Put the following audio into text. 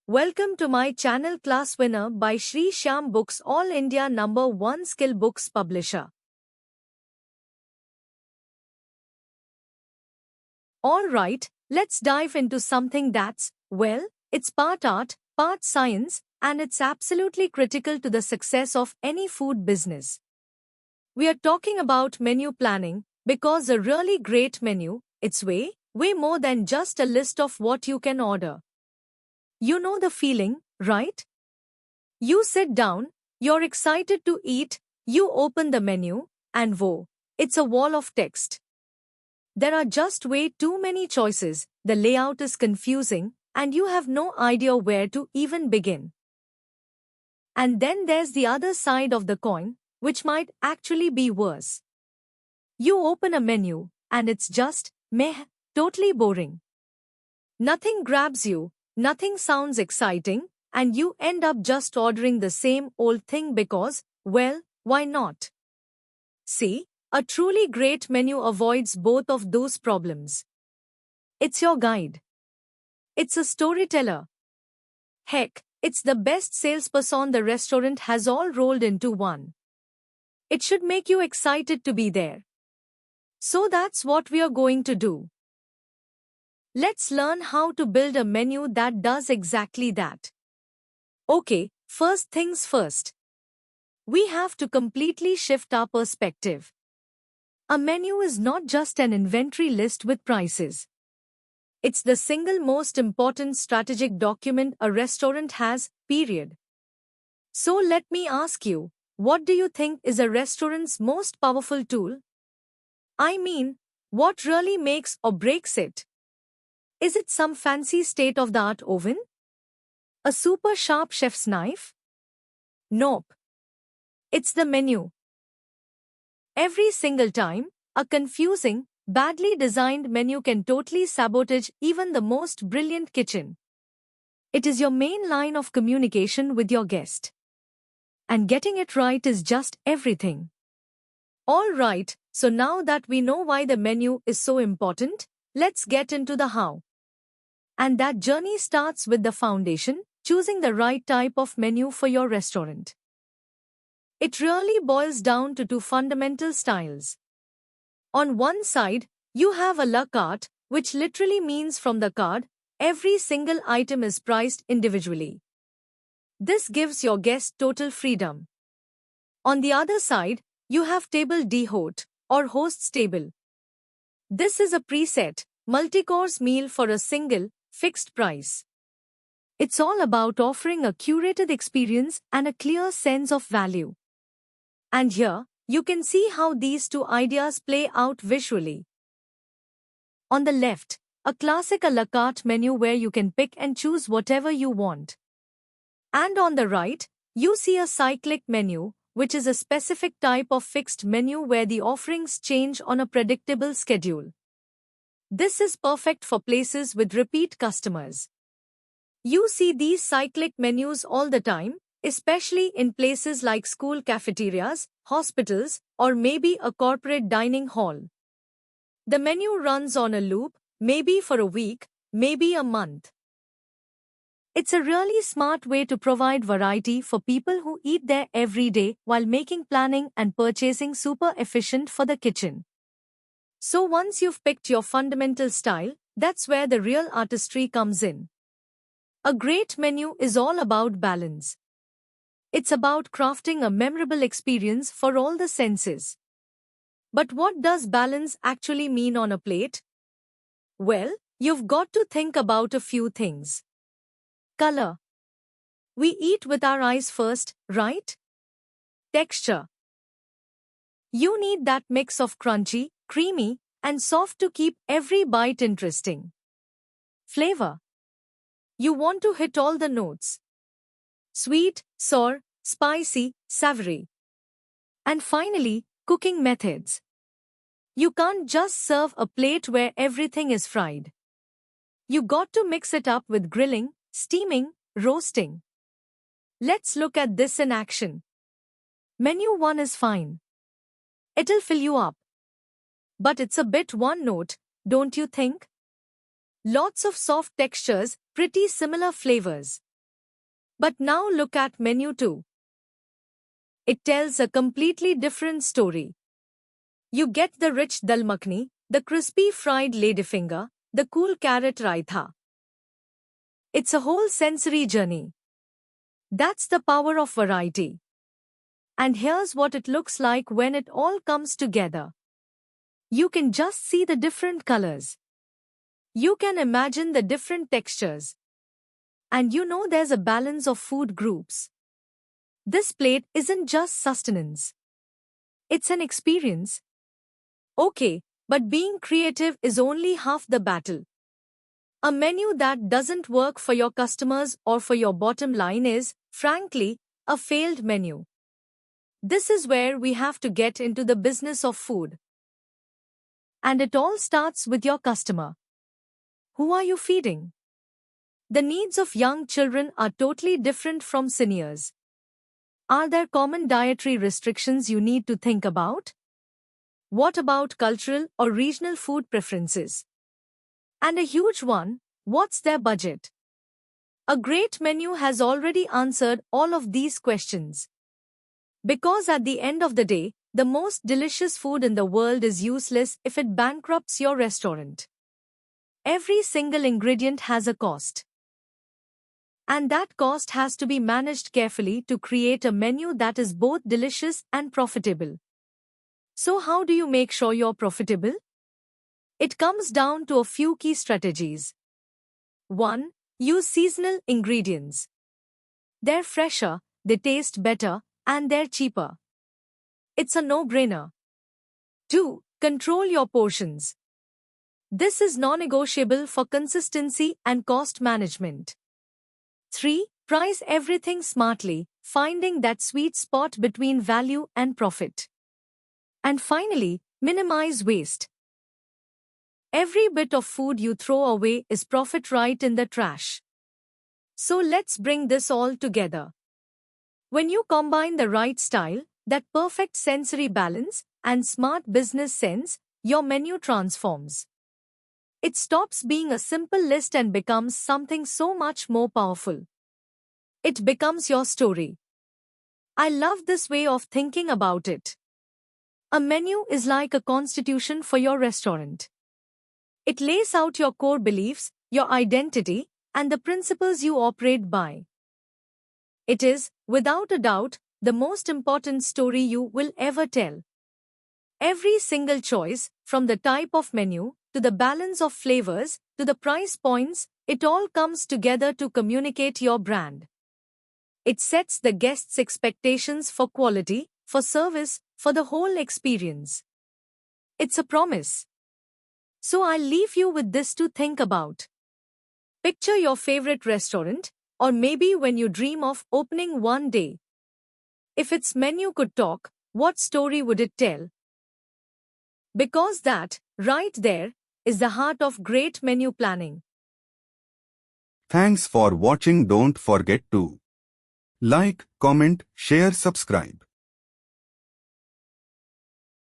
Welcome to my channel Class Winner by Shri Shyam Books, All India #1 skill books publisher. Alright, let's dive into something that's, well, it's part art, part science, and it's absolutely critical to the success of any food business. We are talking about menu planning because a really great menu, it's way more than just a list of what you can order. You know the feeling, right? You sit down, you're excited to eat, you open the menu, and whoa, it's a wall of text. There are just way too many choices, the layout is confusing, and you have no idea where to even begin. And then there's the other side of the coin, which might actually be worse. You open a menu, and it's just, meh, totally boring. Nothing grabs you, nothing sounds exciting, and you end up just ordering the same old thing because, well, why not? See, a truly great menu avoids both of those problems. It's your guide. It's a storyteller. Heck, it's the best salesperson the restaurant has all rolled into one. It should make you excited to be there. So that's what we are going to do. Let's learn how to build a menu that does exactly that. Okay, first things first. We have to completely shift our perspective. A menu is not just an inventory list with prices. It's the single most important strategic document a restaurant has, period. So let me ask you, what do you think is a restaurant's most powerful tool? I mean, what really makes or breaks it? Is it some fancy state-of-the-art oven? A super sharp chef's knife? Nope. It's the menu. Every single time, a confusing, badly designed menu can totally sabotage even the most brilliant kitchen. It is your main line of communication with your guest. And getting it right is just everything. Alright, so now that we know why the menu is so important, let's get into the how. And that journey starts with the foundation, choosing the right type of menu for your restaurant. It really boils down to two fundamental styles. On one side, you have a la carte, which literally means from the card, every single item is priced individually. This gives your guest total freedom. On the other side, you have table d'hôte, or host's table. This is a preset, multi-course meal for a single, fixed price. It's all about offering a curated experience and a clear sense of value. And here, you can see how these two ideas play out visually. On the left, a classic a la carte menu where you can pick and choose whatever you want. And on the right, you see a cyclic menu, which is a specific type of fixed menu where the offerings change on a predictable schedule. This is perfect for places with repeat customers. You see these cyclic menus all the time, especially in places like school cafeterias, hospitals, or maybe a corporate dining hall. The menu runs on a loop, maybe for a week, maybe a month. It's a really smart way to provide variety for people who eat there every day while making planning and purchasing super efficient for the kitchen. So once you've picked your fundamental style, that's where the real artistry comes in. A great menu is all about balance. It's about crafting a memorable experience for all the senses. But what does balance actually mean on a plate? Well, you've got to think about a few things. Color. We eat with our eyes first, right? Texture. You need that mix of crunchy, creamy, and soft to keep every bite interesting. Flavor. You want to hit all the notes. Sweet, sour, spicy, savory. And finally, cooking methods. You can't just serve a plate where everything is fried. You got to mix it up with grilling, steaming, roasting. Let's look at this in action. Menu 1 is fine. It'll fill you up. But it's a bit one note, don't you think? Lots of soft textures, pretty similar flavors. But now look at menu 2. It tells a completely different story. You get the rich dal makhani, the crispy fried ladyfinger, the cool carrot raitha. It's a whole sensory journey. That's the power of variety. And here's what it looks like when it all comes together. You can just see the different colors. You can imagine the different textures. And you know there's a balance of food groups. This plate isn't just sustenance. It's an experience. Okay, but being creative is only half the battle. A menu that doesn't work for your customers or for your bottom line is, frankly, a failed menu. This is where we have to get into the business of food. And it all starts with your customer. Who are you feeding? The needs of young children are totally different from seniors. Are there common dietary restrictions you need to think about? What about cultural or regional food preferences? And a huge one, what's their budget? A great menu has already answered all of these questions. Because at the end of the day, the most delicious food in the world is useless if it bankrupts your restaurant. Every single ingredient has a cost. And that cost has to be managed carefully to create a menu that is both delicious and profitable. So how do you make sure you're profitable? It comes down to a few key strategies. 1. Use seasonal ingredients. They're fresher, they taste better, and they're cheaper. It's a no-brainer. 2. Control your portions. This is non-negotiable for consistency and cost management. 3. Price everything smartly, finding that sweet spot between value and profit. And finally, minimize waste. Every bit of food you throw away is profit right in the trash. So let's bring this all together. When you combine the right style, that perfect sensory balance, and smart business sense, your menu transforms. It stops being a simple list and becomes something so much more powerful. It becomes your story. I love this way of thinking about it. A menu is like a constitution for your restaurant. It lays out your core beliefs, your identity, and the principles you operate by. It is, without a doubt, the most important story you will ever tell. Every single choice, from the type of menu, to the balance of flavors, to the price points, it all comes together to communicate your brand. It sets the guests' expectations for quality, for service, for the whole experience. It's a promise. So I'll leave you with this to think about. Picture your favorite restaurant, or maybe when you dream of opening one day. If its menu could talk, what story would it tell? Because that, right there, is the heart of great menu planning. Thanks for watching. Don't forget to like, comment, share, subscribe.